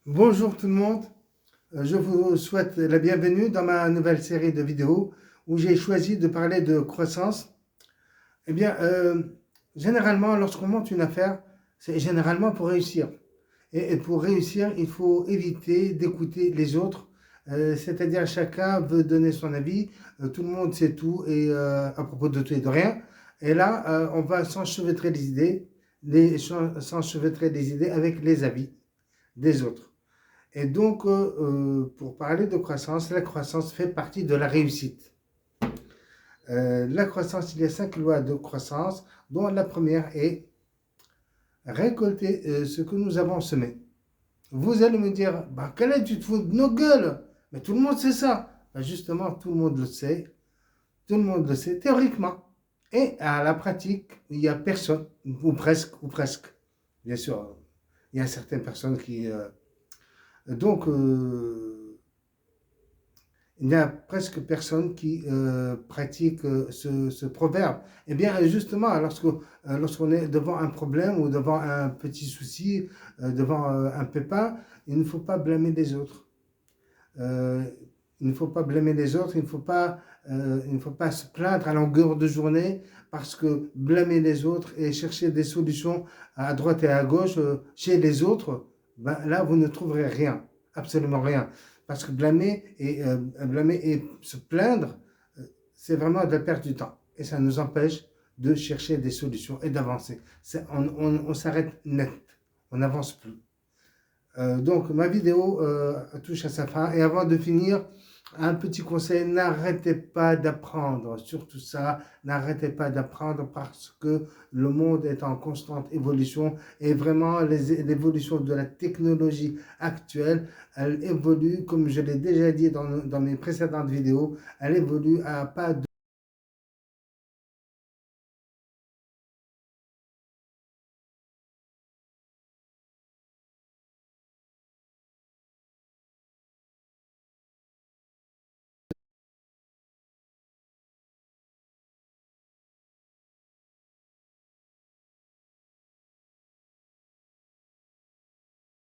Bonjour tout le monde, je vous souhaite la bienvenue dans ma nouvelle série de vidéos où j'ai choisi de parler de croissance. Eh bien, généralement, lorsqu'on monte une affaire, c'est généralement pour réussir. Et pour réussir, il faut éviter d'écouter les autres, c'est-à-dire chacun veut donner son avis, tout le monde sait tout et à propos de tout et de rien. Et là, on va s'enchevêtrer les idées, s'enchevêtrer les idées avec les avis des autres. Et donc, pour parler de croissance, la croissance fait partie de la réussite. La croissance, il y a 5 lois de croissance, dont la première est récolter ce que nous avons semé. Vous allez me dire, bah, quelle est, tu te fous de nos gueules? Mais tout le monde sait ça. Ben justement, tout le monde le sait. Tout le monde le sait théoriquement. Et à la pratique, il n'y a personne, ou presque. Bien sûr, il y a certaines personnes qui... donc, il n'y a presque personne qui pratique ce proverbe. Eh bien, justement, lorsqu'on est devant un problème ou devant un petit souci, devant un pépin, il ne faut pas blâmer les autres. Il ne faut pas blâmer les autres, il ne faut pas se plaindre à longueur de journée, parce que blâmer les autres et chercher des solutions à droite et à gauche chez les autres, ben, là, vous ne trouverez rien, absolument rien. Parce que blâmer et se plaindre, c'est vraiment de la perte du temps. Et ça nous empêche de chercher des solutions et d'avancer. On s'arrête net, on n'avance plus. Donc ma vidéo touche à sa fin. Et avant de finir, un petit conseil, n'arrêtez pas d'apprendre, surtout ça, n'arrêtez pas d'apprendre parce que le monde est en constante évolution et vraiment l'évolution de la technologie actuelle, elle évolue, comme je l'ai déjà dit dans mes précédentes vidéos, elle évolue à pas de